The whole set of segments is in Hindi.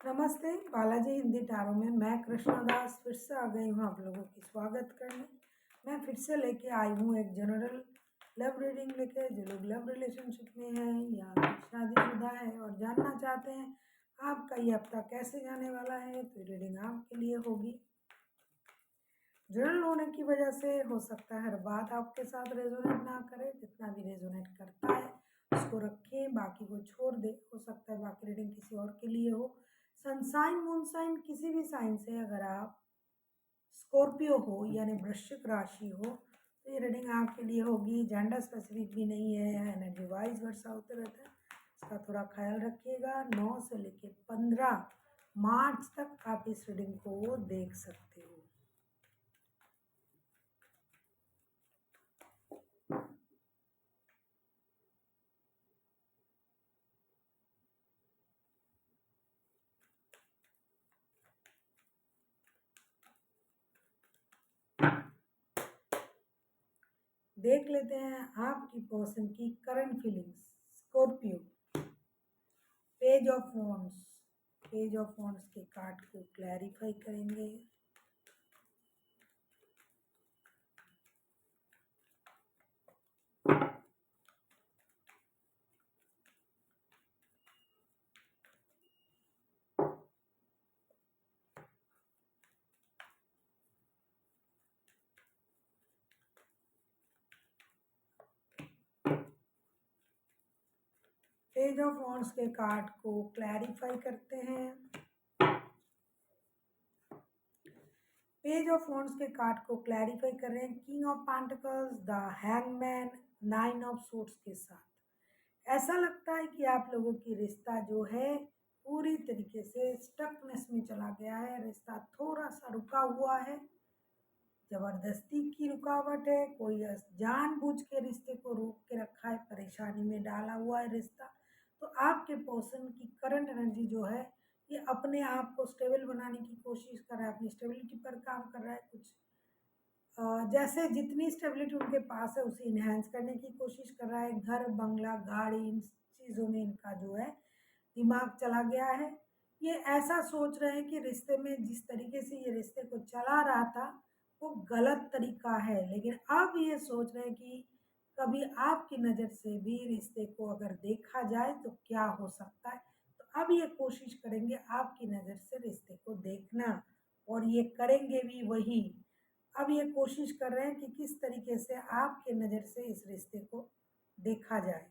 नमस्ते, बालाजी हिंदी टारो में मैं कृष्णा दास फिर से आ गई हूँ आप लोगों की स्वागत करने। मैं फिर से लेके आई हूँ एक जनरल लव रीडिंग लेके। जो लोग लव रिलेशनशिप में हैं या शादीशुदा है और जानना चाहते हैं आपका ये हफ्ता कैसे जाने वाला है, तो रीडिंग आपके लिए होगी। जनरल होने की वजह से हो सकता है हर बात आपके साथ रेजोनेट ना करे, जितना भी रेजोनेट करता है उसको रखें, बाकी को छोड़ दे। हो सकता है बाकी रीडिंग किसी और के लिए हो। सनसाइन मून साइन किसी भी साइन से अगर आप स्कॉर्पियो हो यानी वृश्चिक राशि हो तो ये रीडिंग आपके लिए होगी। जेंडर स्पेसिफिक भी नहीं है, एनर्जी वाइज वर्षा होते रहता है, इसका थोड़ा ख्याल रखिएगा। 9 से लेके 15 मार्च तक आप इस रीडिंग को देख सकते हो। देख लेते हैं आपकी पर्सन की current feelings. Scorpio, page of wands. Page of wands के कार्ड को क्लैरिफाई करेंगे। पेज ऑफ वॉन्ड्स के कार्ड को क्लैरिफाई करते हैं। पेज ऑफ वॉन्ड्स के कार्ड को क्लैरिफाई कर रहे हैं king of pentacles, the hangman, 9 of suits के साथ। ऐसा लगता है कि आप लोगों की रिश्ता जो है पूरी तरीके से स्टकनेस में चला गया है। रिश्ता थोड़ा सा रुका हुआ है, जबरदस्ती की रुकावट है, कोई जानबूझ के रिश्ते को रोक के रखा है, परेशानी में डाला हुआ है रिश्ता। तो आपके पर्सन की करंट एनर्जी जो है ये अपने आप को स्टेबल बनाने की कोशिश कर रहा है, अपनी स्टेबिलिटी पर काम कर रहा है। कुछ जैसे जितनी स्टेबिलिटी उनके पास है उसे इन्हेंस करने की कोशिश कर रहा है। घर, बंगला, गाड़ी, इन चीज़ों में इनका जो है दिमाग चला गया है। ये ऐसा सोच रहे हैं कि रिश्ते में जिस तरीके से ये रिश्ते को चला रहा था वो गलत तरीका है, लेकिन अब ये सोच रहे हैं कि कभी आपकी नज़र से भी रिश्ते को अगर देखा जाए तो क्या हो सकता है। तो अब ये कोशिश करेंगे आपकी नज़र से रिश्ते को देखना, और ये करेंगे भी वही। अब ये कोशिश कर रहे हैं कि किस तरीके से आपके नज़र से इस रिश्ते को देखा जाए।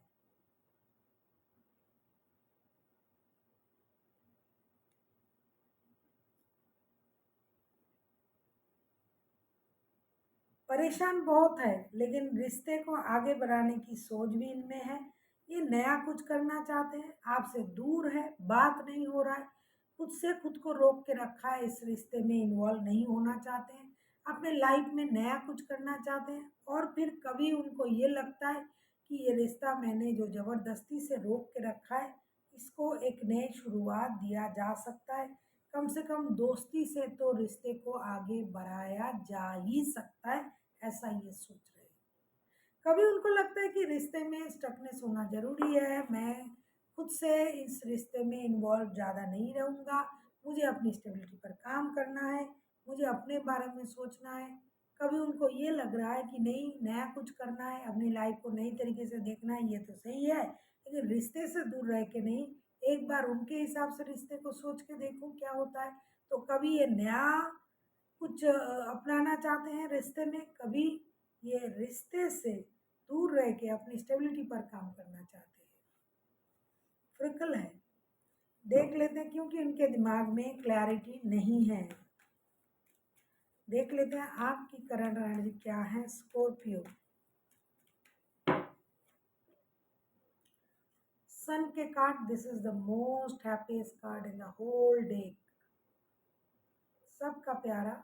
परेशान बहुत है, लेकिन रिश्ते को आगे बढ़ाने की सोच भी इनमें है। ये नया कुछ करना चाहते हैं, आपसे दूर है, बात नहीं हो रहा है, खुद से खुद को रोक के रखा है, इस रिश्ते में इन्वॉल्व नहीं होना चाहते हैं, अपने लाइफ में नया कुछ करना चाहते हैं। और फिर कभी उनको ये लगता है कि ये रिश्ता मैंने जो ज़बरदस्ती से रोक के रखा है इसको एक नई शुरुआत दिया जा सकता है। कम से कम दोस्ती से तो रिश्ते को आगे बढ़ाया जा ही सकता है, ऐसा ये सोच रहे हैं। कभी उनको लगता है कि रिश्ते में स्टकनेस होना ज़रूरी है, मैं खुद से इस रिश्ते में इन्वॉल्व ज़्यादा नहीं रहूँगा, मुझे अपनी स्टेबिलिटी पर काम करना है, मुझे अपने बारे में सोचना है। कभी उनको ये लग रहा है कि नहीं, नया कुछ करना है, अपनी लाइफ को नई तरीके से देखना है, ये तो सही है, लेकिन रिश्ते से दूर रह के नहीं, एक बार उनके हिसाब से रिश्ते को सोच के देखो क्या होता है। तो कभी ये नया कुछ अपनाना चाहते हैं रिश्ते में, कभी ये रिश्ते से दूर रह के अपनी स्टेबिलिटी पर काम करना चाहते हैं। फ्रिकल है, देख लेते हैं, क्योंकि इनके दिमाग में क्लैरिटी नहीं है। देख लेते हैं आपकी करंट एनर्जी क्या है। स्कॉर्पियो, सन के card, this is the most happiest card in the whole deck. सबका प्यारा,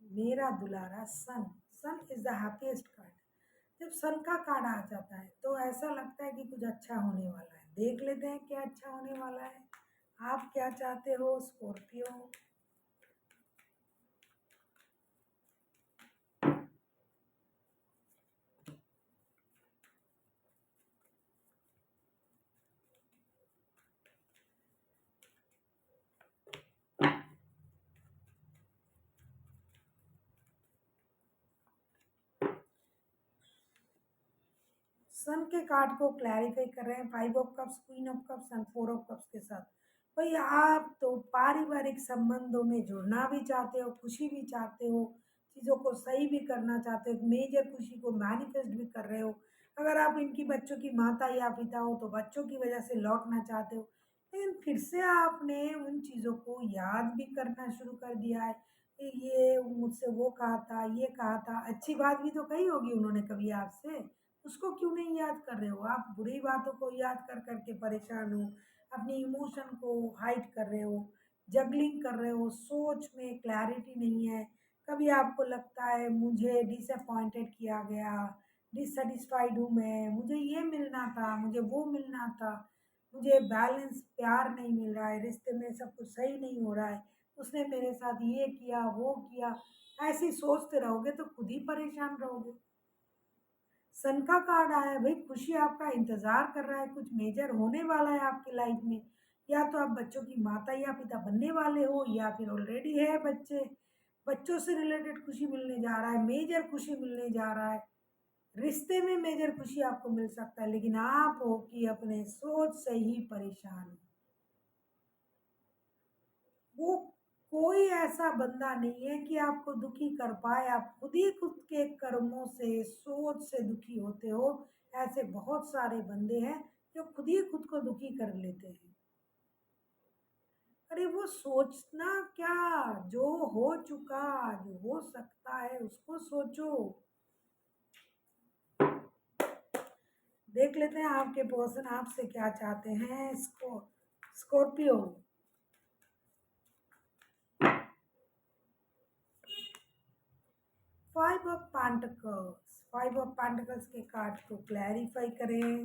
मेरा दुलारा sun. Sun is the happiest card. जब सन का कार्ड आ जाता है तो ऐसा लगता है कि कुछ अच्छा होने वाला है। देख लेते हैं क्या अच्छा होने वाला है। आप क्या चाहते हो स्कॉर्पियो? सन के कार्ड को क्लैरिफाई कर रहे हैं, 5 of cups, queen of cups and 4 of cups के साथ। भाई आप तो पारिवारिक संबंधों में जुड़ना भी चाहते हो, खुशी भी चाहते हो, चीज़ों को सही भी करना चाहते हो, मेजर खुशी को मैनिफेस्ट भी कर रहे हो। अगर आप इनकी बच्चों की माता या पिता हो तो बच्चों की वजह से लौटना चाहते हो, लेकिन फिर से आपने उन चीज़ों को याद भी करना शुरू कर दिया है कि ये मुझसे वो कहा था, ये कहा था। अच्छी बात भी तो कही होगी उन्होंने कभी आपसे, उसको क्यों नहीं याद कर रहे हो? आप बुरी बातों को याद कर कर के परेशान हो, अपनी इमोशन को हाइड कर रहे हो, जगलिंग कर रहे हो, सोच में क्लैरिटी नहीं है। कभी आपको लगता है मुझे डिसअपॉइंटेड किया गया, डिससैटिस्फाइड हूँ मैं, मुझे ये मिलना था, मुझे वो मिलना था, मुझे बैलेंस प्यार नहीं मिल रहा है, रिश्ते में सब कुछ सही नहीं हो रहा है, उसने मेरे साथ ये किया, वो किया। ऐसे ही सोचते रहोगे तो खुद ही परेशान रहोगे। सन का कार्ड आया है, भाई खुशी आपका इंतजार कर रहा है, कुछ मेजर होने वाला है आपकी लाइफ में। या तो आप बच्चों की माता या पिता बनने वाले हो, या फिर ऑलरेडी है बच्चे, बच्चों से रिलेटेड खुशी मिलने जा रहा है, मेजर खुशी मिलने जा रहा है। रिश्ते में मेजर खुशी आपको मिल सकता है, लेकिन आप हो कि अपने सोच से ही परेशान हो। वो कोई ऐसा बंदा नहीं है कि आपको दुखी कर पाए, आप खुद ही खुद के कर्मों से, सोच से दुखी होते हो। ऐसे बहुत सारे बंदे हैं जो खुद ही खुद को दुखी कर लेते हैं। अरे वो सोचना क्या, जो हो चुका, जो हो सकता है उसको सोचो। देख लेते हैं आपके पर्सन आपसे क्या चाहते हैं। Scorpio. 5 of pentacles, 5 of pentacles के कार्ड को क्लैरिफाई करें।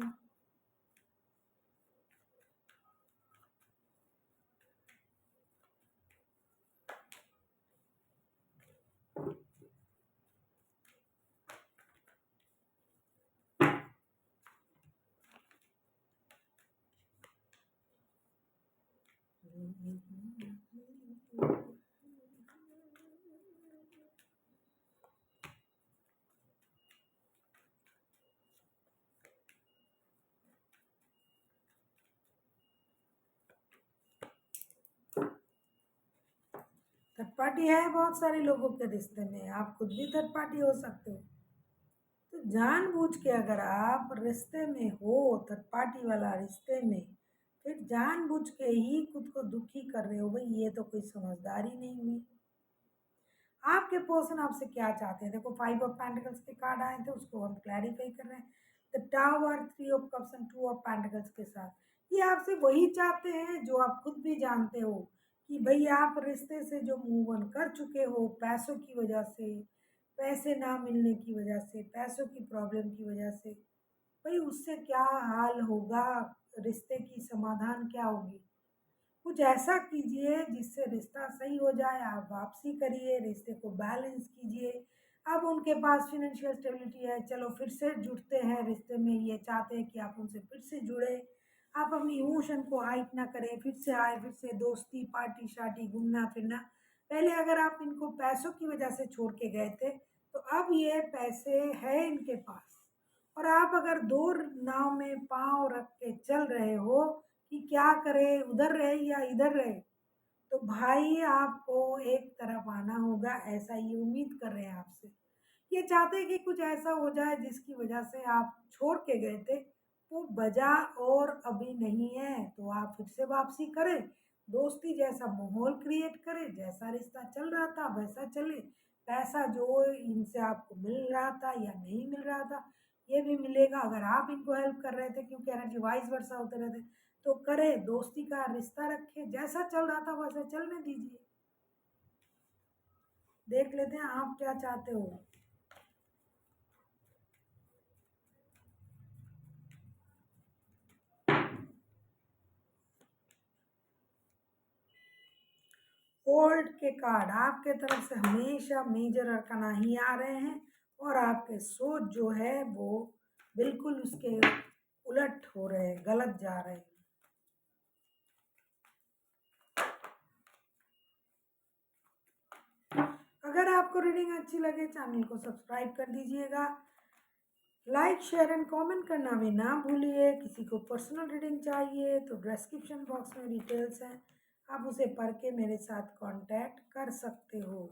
थर्ड पार्टी है बहुत सारे लोगों के रिश्ते में, आप खुद भी थर्ड पार्टी हो सकते हो। तो जानबूझ के अगर आप रिश्ते में हो, थर्ड पार्टी वाला रिश्ते में, फिर जानबूझ के ही खुद को दुखी कर रहे हो, भाई ये तो कोई समझदारी नहीं हुई। आपके पर्सन आपसे क्या चाहते हैं? देखो 5 ऑफ पेंटिकल्स के कार्ड आए थे, उसको हम क्लैरिफाई कर रहे हैं। The tower, 3 of cups and 2 of pentacles के साथ ये आपसे वही चाहते हैं जो आप खुद भी जानते हो कि भाई आप रिश्ते से जो मूव ऑन कर चुके हो, पैसों की वजह से, पैसे ना मिलने की वजह से, पैसों की प्रॉब्लम की वजह से, भाई उससे क्या हाल होगा, रिश्ते की समाधान क्या होगी। कुछ ऐसा कीजिए जिससे रिश्ता सही हो जाए, आप वापसी करिए, रिश्ते को बैलेंस कीजिए। अब उनके पास फाइनेंशियल स्टेबिलिटी है, चलो फिर से जुड़ते हैं रिश्ते में, ये चाहते हैं कि आप उनसे फिर से जुड़े, आप अपनी इमोशन को हाइड ना करें, फिर से आए, फिर से दोस्ती, पार्टी शार्टी, घूमना फिरना। पहले अगर आप इनको पैसों की वजह से छोड़ के गए थे, तो अब ये पैसे है इनके पास, और आप अगर दो नाव में पाँव रख के चल रहे हो कि क्या करें, उधर रहे या इधर रहे, तो भाई आपको एक तरफ आना होगा, ऐसा ये उम्मीद कर रहे हैं आपसे। ये चाहते हैं कि कुछ ऐसा हो जाए जिसकी वजह से आप छोड़ के गए थे वो बजा और अभी नहीं है, तो आप फिर से वापसी करें, दोस्ती जैसा माहौल क्रिएट करें, जैसा रिश्ता चल रहा था वैसा चले। पैसा जो इनसे आपको मिल रहा था या नहीं मिल रहा था, ये भी मिलेगा अगर आप इनको हेल्प कर रहे थे, क्योंकि एनर्जी वाइस वर्सा होते रहते। तो करे, दोस्ती का रिश्ता रखे, जैसा चल रहा था वैसा चलने दीजिए। देख लेते हैं आप क्या चाहते हो। ओल्ड के कार्ड आपके तरफ से हमेशा मेजर अरकाना ही आ रहे हैं, और आपके सोच जो है वो बिल्कुल उसके उलट हो रहे हैं, गलत जा रहे हैं। अगर आपको रीडिंग अच्छी लगे चैनल को सब्सक्राइब कर दीजिएगा, लाइक शेयर एंड कमेंट करना भी ना भूलिए। किसी को पर्सनल रीडिंग चाहिए तो डिस्क्रिप्शन बॉक्स में डिटेल्स हैं, आप उसे पढ़ के मेरे साथ कांटेक्ट कर सकते हो।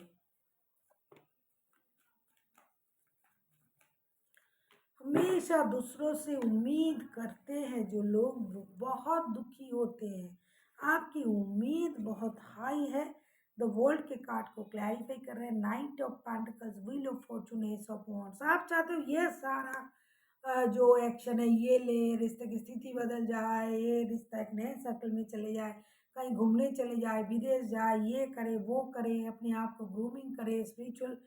हमेशा दूसरों से उम्मीद करते हैं जो लोग वो बहुत दुखी होते हैं। आपकी उम्मीद बहुत हाई है। द वर्ल्ड के कार्ड को क्लैरिफाई कर रहे हैं, night of pentacles, wheel of Fortune, S of wands. आप चाहते हो ये सारा जो एक्शन है ये ले, रिश्ते की स्थिति बदल जाए, ये रिश्ता एक नए सर्कल में चले जाए, कहीं घूमने चले जाए, विदेश जाए, ये करे वो करे, अपने आप को ग्रूमिंग करे, स्पिरिचुअल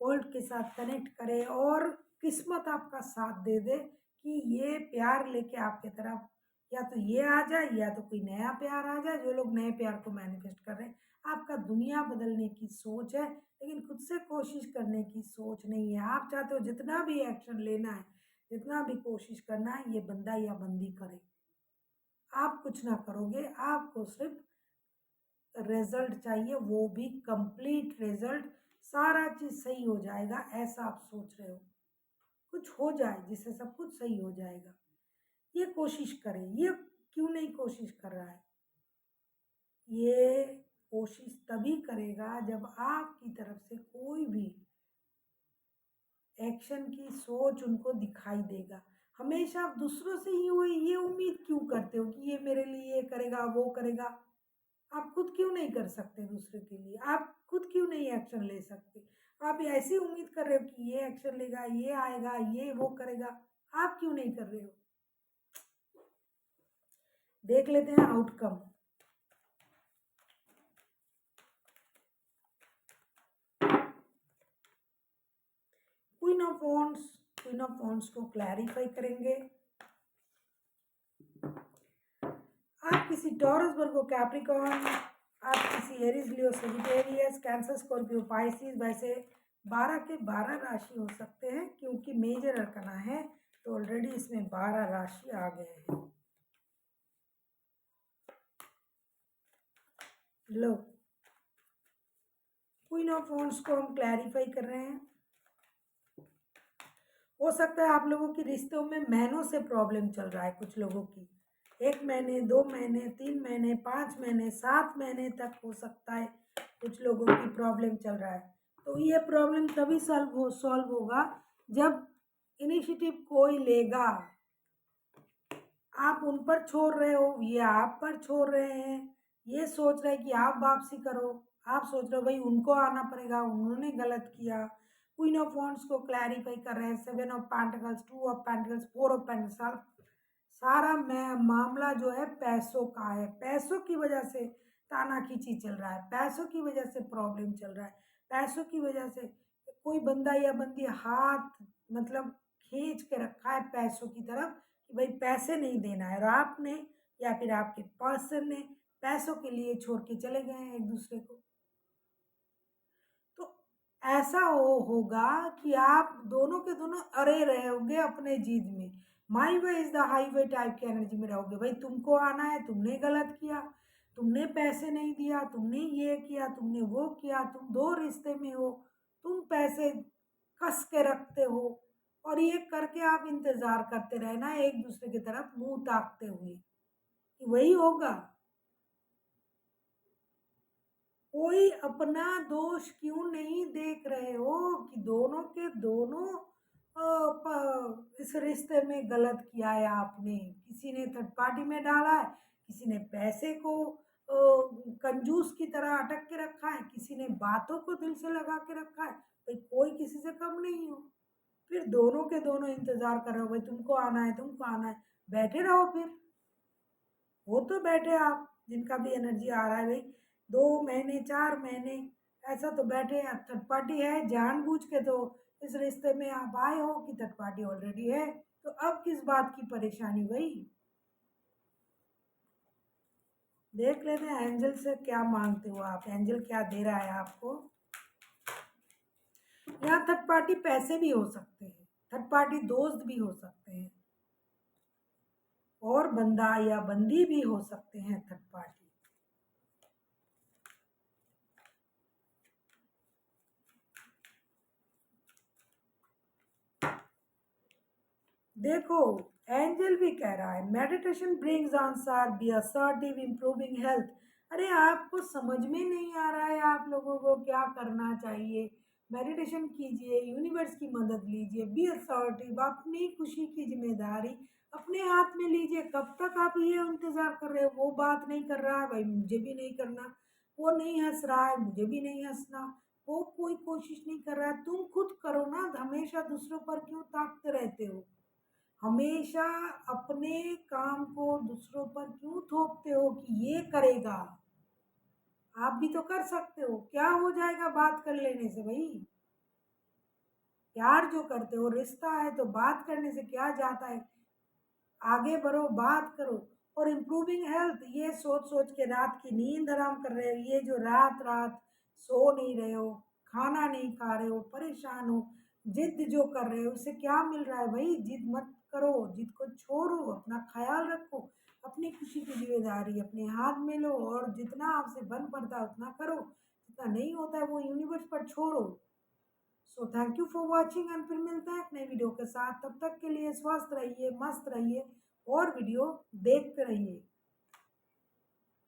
वर्ल्ड के साथ कनेक्ट करे और किस्मत आपका साथ दे दे कि ये प्यार लेके आपके तरफ या तो ये आ जाए या तो कोई नया प्यार आ जाए। जो लोग नए प्यार को मैनिफेस्ट कर रहे हैं, आपका दुनिया बदलने की सोच है लेकिन खुद से कोशिश करने की सोच नहीं है। आप चाहते हो जितना भी एक्शन लेना है, जितना भी कोशिश करना है, ये बंदा या बंदी करे। आप कुछ ना करोगे, आपको सिर्फ रिजल्ट चाहिए, वो भी कंप्लीट रिजल्ट। सारा चीज़ सही हो जाएगा ऐसा आप सोच रहे हो, कुछ हो जाए जिससे सब कुछ सही हो जाएगा। ये कोशिश करें। ये क्यों नहीं कोशिश कर रहा है? ये कोशिश तभी करेगा जब आपकी तरफ से कोई भी एक्शन की सोच उनको दिखाई देगा। हमेशा आप दूसरों से ही हुए ये उम्मीद क्यों करते हो कि ये मेरे लिए ये करेगा वो करेगा? आप खुद क्यों नहीं कर सकते दूसरे के लिए? आप खुद क्यों नहीं एक्शन ले सकते? आप ऐसी उम्मीद कर रहे हो कि ये एक्शन लेगा, ये आएगा, ये वो करेगा। आप क्यों नहीं कर रहे हो? देख लेते हैं outcome. Queen of wands, queen of wands को क्लैरिफाई करेंगे। आप किसी टॉरस, वर्गो, कैप्रिकॉर्न, आप किसी एरीज, लियो, सेजिटेरियस, कैंसर, स्कॉर्पियो, पाइसिस, वैसे 12 के 12 राशि हो सकते हैं क्योंकि मेजर अरकना है तो ऑलरेडी इसमें 12 राशि आ गए हैं। लो, क्वीन ऑफ वॉन्ड्स को हम क्लैरिफाई कर रहे हैं। हो सकता है आप लोगों की रिश्तों में महीनों से प्रॉब्लम चल रहा है। कुछ लोगों की 1 महीने, 2 महीने, 3 महीने, 5 महीने, 7 महीने तक हो सकता है कुछ लोगों की प्रॉब्लम चल रहा है। तो ये प्रॉब्लम तभी सॉल्व होगा जब इनिशिएटिव कोई लेगा। आप उन पर छोड़ रहे हो, ये आप पर छोड़ रहे हैं। ये सोच रहे हैं कि आप वापसी करो, आप सोच रहे हो भाई उनको आना पड़ेगा, उन्होंने गलत किया। क्वीन ऑफ वॉन्ड्स को क्लैरिफाई कर रहे हैं, 7 of pentacles, 2 of pentacles, 4 of pentacles. सारा मामला जो है पैसों का है। पैसों की वजह से तानाखींची चल रहा है, पैसों की वजह से प्रॉब्लम चल रहा है, पैसों की वजह से कोई बंदा या बंदी हाथ मतलब खींच के रखा है पैसों की तरफ कि भाई पैसे नहीं देना है, और आपने या फिर आपके पर्सन ने पैसों के लिए छोड़ के चले गए हैं एक दूसरे को। तो ऐसा होगा कि आप दोनों के दोनों अड़े रहोगे अपने जिद में। My way is the highway type की एनर्जी में रहोगे। भाई तुमको आना है, तुमने गलत किया, तुमने पैसे नहीं दिया, तुमने ये किया, तुमने वो किया, तुम दो रिश्ते में हो, तुम पैसे कस के रखते हो और ये करके आप इंतजार करते रहना एक दूसरे की तरफ मुंह ताकते हुए कि वही होगा। कोई अपना दोष क्यों नहीं देख रहे हो कि दोनों के दोनों इस रिश्ते में गलत किया है आपने। किसी ने थर्ड पार्टी में डाला है, किसी ने पैसे को कंजूस की तरह अटक के रखा है, किसी ने बातों को दिल से लगा के रखा है। भाई कोई किसी से कम नहीं हो, फिर दोनों के दोनों इंतजार कर रहे हो भाई तुमको आना है, तुमको आना है। बैठे रहो फिर, वो तो बैठे आप जिनका भी एनर्जी आ रहा है भाई 2 महीने, 4 महीने ऐसा तो बैठे हैं। थर्ड पार्टी है जानबूझ के तो इस रिश्ते में आप आए हो कि थर्ड पार्टी ऑलरेडी है, तो अब किस बात की परेशानी भाई? देख लेते हैं एंजल से क्या मांगते हो आप, एंजल क्या दे रहा है आपको। यहाँ थर्ड पार्टी पैसे भी हो सकते हैं, थर्ड पार्टी दोस्त भी हो सकते हैं और बंदा या बंदी भी हो सकते हैं थर्ड पार्टी। देखो, एंजल भी कह रहा है meditation brings answer, be assertive, improving health. अरे आपको समझ में नहीं आ रहा है आप लोगों को क्या करना चाहिए? मेडिटेशन कीजिए, यूनिवर्स की मदद लीजिए, बी असर्टिव, अपनी खुशी की जिम्मेदारी अपने हाथ में लीजिए। कब तक आप ये इंतजार कर रहे हो? वो बात नहीं कर रहा है भाई, मुझे भी नहीं करना। वो नहीं हंस रहा है, मुझे भी नहीं हंसना। वो कोई कोशिश नहीं कर रहा है, तुम खुद करो ना। हमेशा दूसरों पर क्यों ताकते रहते हो? हमेशा अपने काम को दूसरों पर क्यों थोपते हो कि ये करेगा? आप भी तो कर सकते हो। क्या हो जाएगा बात कर लेने से भाई? प्यार जो करते हो, रिश्ता है तो बात करने से क्या जाता है? आगे बढ़ो, बात करो। और इम्प्रूविंग हेल्थ, ये सोच सोच के रात की नींद हराम कर रहे हो। ये जो रात रात सो नहीं रहे हो, खाना नहीं खा रहे हो, परेशान हो, जिद जो कर रहे हो, उससे क्या मिल रहा है भाई? जिद मत करो, जिद को छोड़ो, अपना ख्याल रखो। अपनी खुशी की जिम्मेदारी अपने हाथ में लो और जितना आपसे बन पड़ता है उतना करो। जितना नहीं होता है वो यूनिवर्स पर छोड़ो। So thank you for watching and फिर मिलते हैं एक नई वीडियो के साथ। तब तक के लिए स्वस्थ रहिए, मस्त रहिए और वीडियो देखते रहिए।